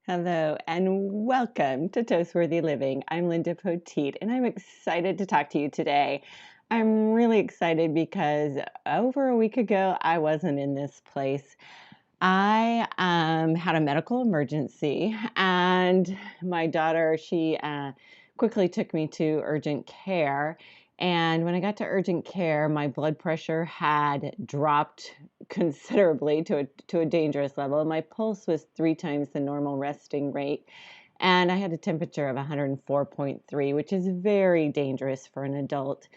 Hello and welcome to Toastworthy Living. I'm Linda Poteet and I'm excited to talk to you today. I'm really excited because over a week ago I wasn't in this place. I had a medical emergency and my daughter, she quickly took me to urgent care. And when I got to urgent care, my blood pressure had dropped considerably to a dangerous level. My pulse was 3 times the normal resting rate. And I had a temperature of 104.3, which is very dangerous for an adult.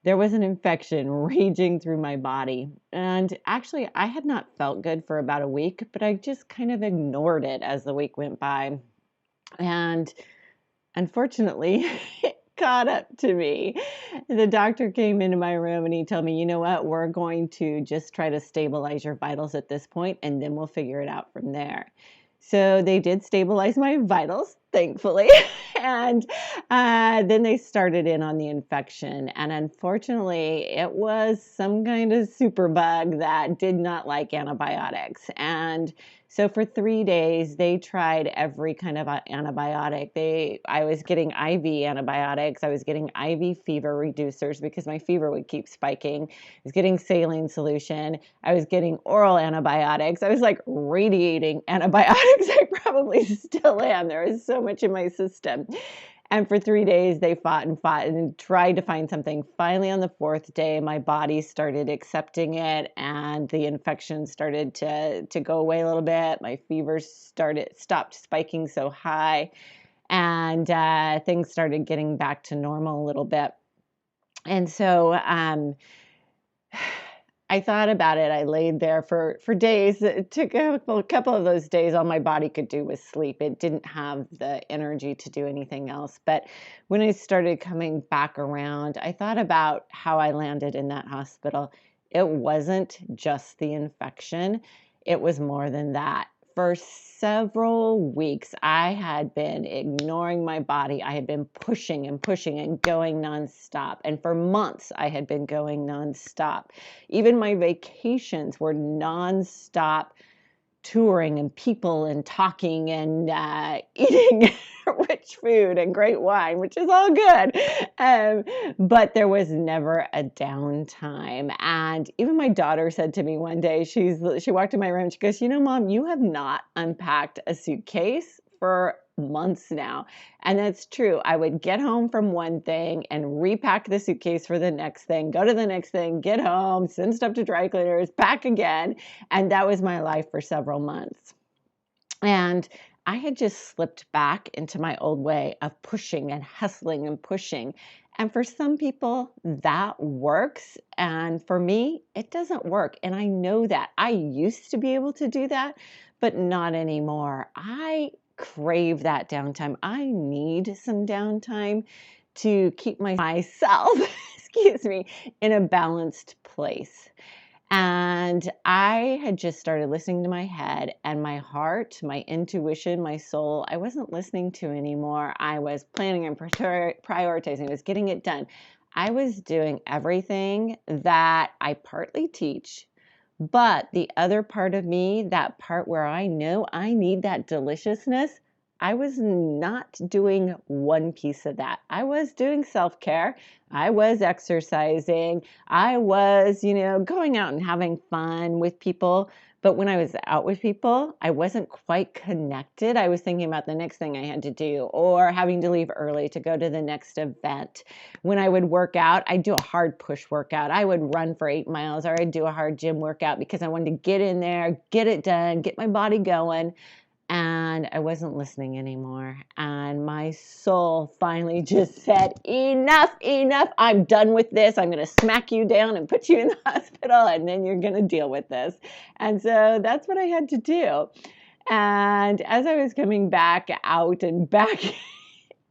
There was an infection raging through my body. And actually, I had not felt good for about a week, but I just kind of ignored it as the week went by. And unfortunately, it caught up to me. The doctor came into my room and he told me, you know what, we're going to just try to stabilize your vitals at this point, and then we'll figure it out from there. So they did stabilize my vitals, thankfully. And then they started in on the infection. And unfortunately, it was some kind of super bug that did not like antibiotics. And so for 3 days, they tried every kind of antibiotic. I was getting IV antibiotics. I was getting IV fever reducers because my fever would keep spiking. I was getting saline solution. I was getting oral antibiotics. I was like radiating antibiotics. I probably still am. There is so much in my system. And for 3 days, they fought and tried to find something. Finally, on the fourth day, my body started accepting it, and the infection started to go away a little bit. My fever stopped spiking so high, and things started getting back to normal a little bit. And so I thought about it. I laid there for days. It took a couple of those days. All my body could do was sleep. It didn't have the energy to do anything else. But when I started coming back around, I thought about how I landed in that hospital. It wasn't just the infection. It was more than that. For several weeks, I had been ignoring my body. I had been pushing and pushing and going nonstop. And for months, I had been going nonstop. Even my vacations were nonstop touring and people and talking and eating rich food and great wine, which is all good. But there was never a downtime. And even my daughter said to me one day, she walked in my room, she goes, you know, Mom, you have not unpacked a suitcase for months now. And that's true. I would get home from one thing and repack the suitcase for the next thing, go to the next thing, get home, send stuff to dry cleaners, pack again. And that was my life for several months. And I had just slipped back into my old way of pushing and hustling and pushing. And for some people, that works. And for me, it doesn't work. And I know that. I used to be able to do that, but not anymore. I crave that downtime. I need some downtime to keep myself, excuse me, in a balanced place. And I had just started listening to my head and my heart, my intuition, my soul. I wasn't listening to anymore. I was planning and prioritizing. I was getting it done. I was doing everything that I partly teach. But the other part of me, that part where I know I need that deliciousness, I was not doing one piece of that. I was doing self-care. I was exercising. I was, going out and having fun with people. But when I was out with people, I wasn't quite connected. I was thinking about the next thing I had to do or having to leave early to go to the next event. When I would work out, I'd do a hard push workout. I would run for 8 miles or I'd do a hard gym workout because I wanted to get in there, get it done, get my body going. And I wasn't listening anymore. And my soul finally just said, enough, I'm done with this. I'm going to smack you down and put you in the hospital, and then you're going to deal with this. And so that's what I had to do. And as I was coming back out and back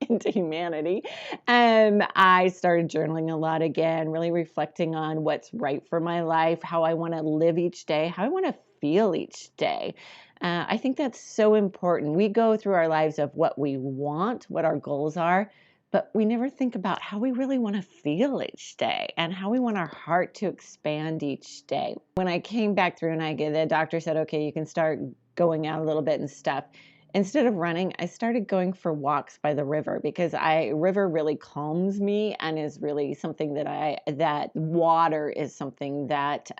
into humanity, I started journaling a lot again, really reflecting on what's right for my life, how I want to live each day, how I want to feel each day. I think that's so important. We go through our lives of what we want, what our goals are, but we never think about how we really want to feel each day and how we want our heart to expand each day. When I came back through and the doctor said, okay, you can start going out a little bit and stuff. instead of running, I started going for walks by the river because river really calms me and is really something that water is something that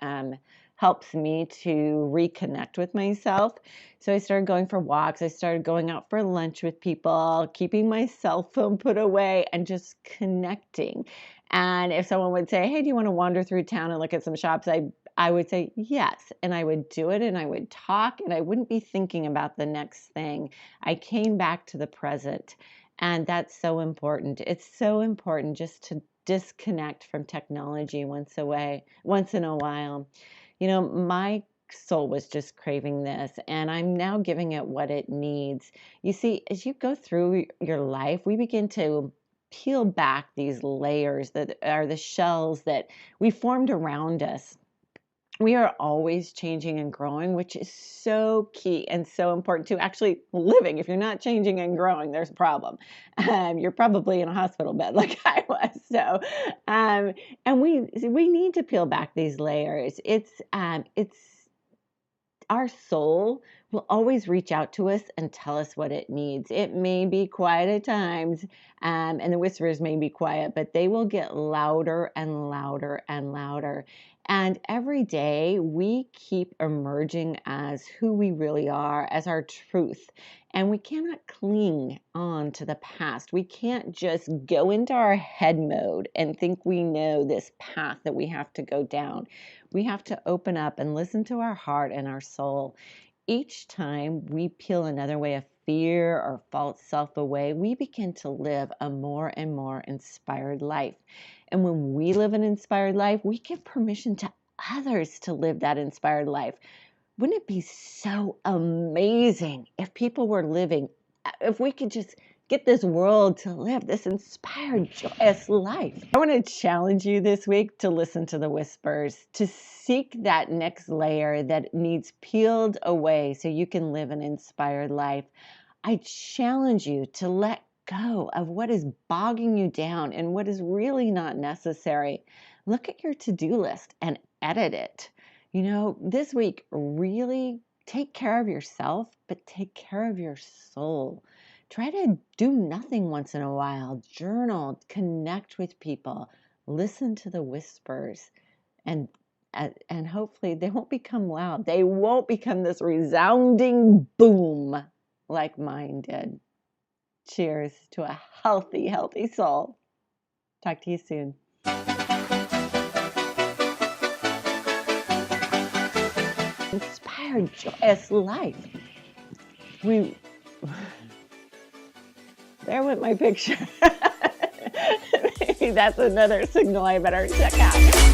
helps me to reconnect with myself. So I started going for walks. I started going out for lunch with people, keeping my cell phone put away and just connecting. And if someone would say, "Hey, do you want to wander through town and look at some shops?" I would say yes, and I would do it, and I would talk, and I wouldn't be thinking about the next thing. I came back to the present, and that's so important. It's so important just to disconnect from technology once in a while. My soul was just craving this, and I'm now giving it what it needs. You see, as you go through your life, we begin to peel back these layers that are the shells that we formed around us. We are always changing and growing, which is so key and so important to actually living. If you're not changing and growing, there's a problem. You're probably in a hospital bed like I was. So, and we need to peel back these layers. It's our soul will always reach out to us and tell us what it needs. It may be quiet at times, and the whispers may be quiet, but they will get louder and louder and louder. And every day we keep emerging as who we really are, as our truth. And we cannot cling on to the past. We can't just go into our head mode and think we know this path that we have to go down. We have to open up and listen to our heart and our soul. Each time we peel another way of fear or false self away, we begin to live a more and more inspired life. And when we live an inspired life, we give permission to others to live that inspired life. Wouldn't it be so amazing if if we could just get this world to live this inspired, joyous life? I want to challenge you this week to listen to the whispers, to seek that next layer that needs peeled away so you can live an inspired life. I challenge you to let go of what is bogging you down and what is really not necessary. Look at your to-do list and edit it. This week, really take care of yourself, but take care of your soul. Try to do nothing once in a while. Journal, connect with people, listen to the whispers, and hopefully they won't become loud. They won't become this resounding boom like mine did. Cheers to a healthy, healthy soul. Talk to you soon. Inspired, joyous life. There went my picture. Maybe that's another signal I better check out.